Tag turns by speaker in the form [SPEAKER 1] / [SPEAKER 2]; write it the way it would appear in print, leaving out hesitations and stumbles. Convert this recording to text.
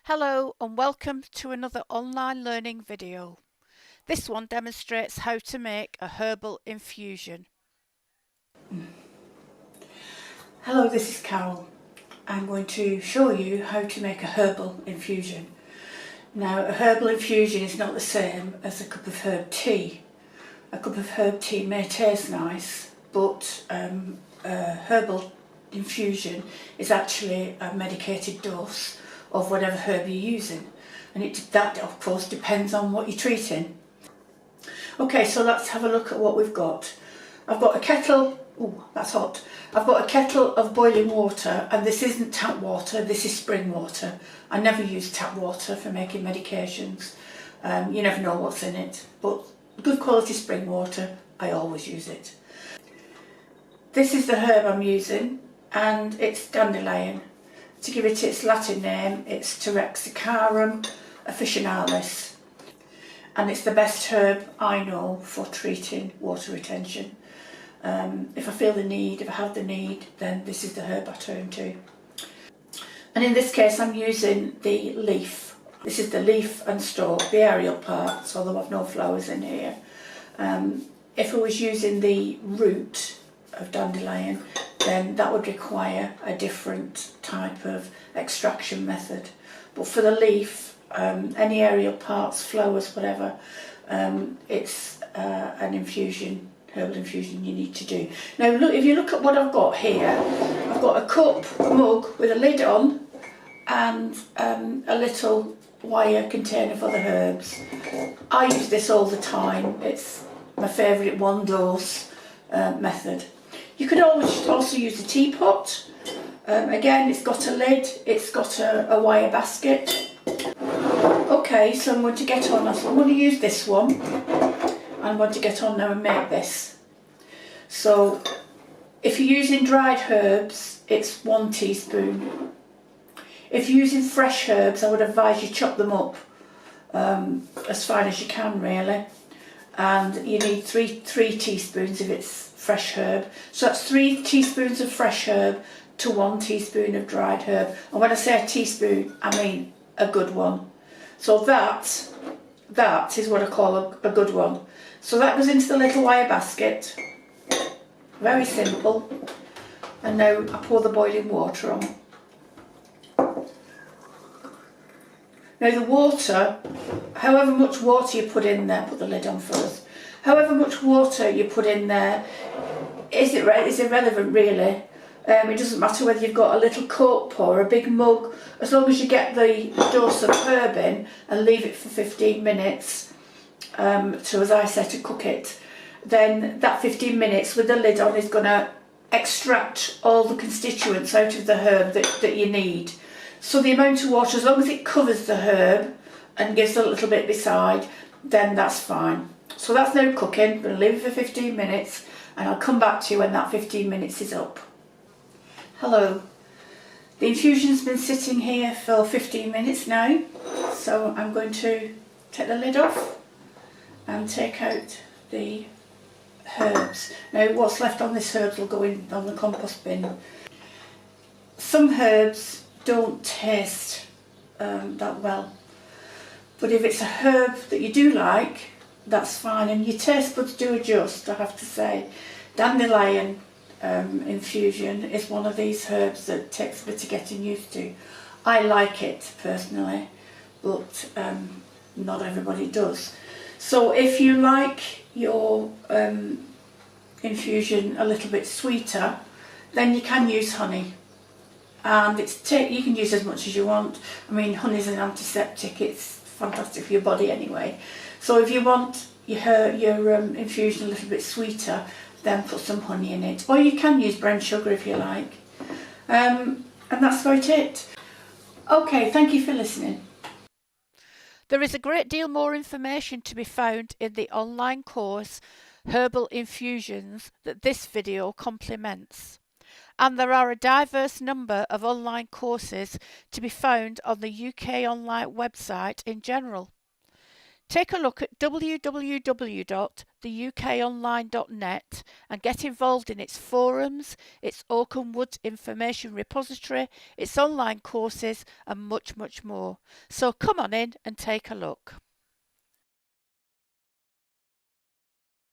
[SPEAKER 1] Hello and welcome to another online learning video. This one demonstrates how to make a herbal infusion.
[SPEAKER 2] Hello, this is Carol. I'm going to show you how to make a herbal infusion. Now, a herbal infusion is not the same as a cup of herb tea. A cup of herb tea may taste nice, but a herbal infusion is actually a medicated dose of whatever herb you're using. And that of course depends on what you're treating. Okay, so let's have a look at what we've got. I've got a kettle, oh that's hot. I've got a kettle of boiling water, and this isn't tap water, this is spring water. I never use tap water for making medications. You never know what's in it, but good quality spring water, I always use it. This is the herb I'm using, and it's dandelion. To give it its Latin name, it's Taraxicarum officinalis, and it's the best herb I know for treating water retention. If I feel the need, if I have the need, then this is the herb I turn to. And in this case I'm using the leaf. This is the leaf and stalk, the aerial parts, although I've no flowers in here. If I was using the root of dandelion, then that would require a different type of extraction method. But for the leaf, any aerial parts, flowers, whatever, it's an infusion, herbal infusion you need to do. Now look, if you look at what I've got here, I've got a cup, a mug with a lid on, and a little wire container for the herbs. I use this all the time. It's my favourite one dose method. You could always also use a teapot. Again, it's got a lid, it's got a wire basket. Okay, so I'm going to get on. I'm going to use this one. I'm going to get on now and make this. So, if you're using dried herbs, it's 1 teaspoon. If you're using fresh herbs, I would advise you chop them up as fine as you can, really. And you need three teaspoons if it's fresh herb. So that's 3 teaspoons of fresh herb to 1 teaspoon of dried herb. And when I say a teaspoon, I mean a good one. So that is what I call a good one. So that goes into the little wire basket. Very simple. And now I pour the boiling water on. Now the water, however much water you put in there, put the lid on first, however much water you put in there is irrelevant really. It doesn't matter whether you've got a little cup or a big mug, as long as you get the dose of herb in and leave it for 15 minutes, as I say, to cook it, then that 15 minutes with the lid on is going to extract all the constituents out of the herb that you need. So the amount of water, as long as it covers the herb and gives a little bit beside, then that's fine. So that's now cooking. I'm going to leave it for 15 minutes and I'll come back to you when that 15 minutes is up. Hello. The infusion's been sitting here for 15 minutes now, so I'm going to take the lid off and take out the herbs. Now what's left on this herbs will go in on the compost bin. Some herbs don't taste that well, but if it's a herb that you do like, that's fine, and your taste buds do adjust, I have to say. Dandelion infusion is one of these herbs that takes a bit of getting used to. I like it personally, but not everybody does. So if you like your infusion a little bit sweeter, then you can use honey. And you can use as much as you want. I mean, honey is an antiseptic, it's fantastic for your body anyway. So if you want your infusion a little bit sweeter, then put some honey in it. Or you can use brown sugar if you like. And that's about it. Okay, thank you for listening.
[SPEAKER 1] There is a great deal more information to be found in the online course Herbal Infusions that this video complements. And there are a diverse number of online courses to be found on the UK online website in general. Take a look at www.theukonline.com theukonline.net and get involved in its forums, its Oakenwood information repository, its online courses and much, much more. So come on in and take a look.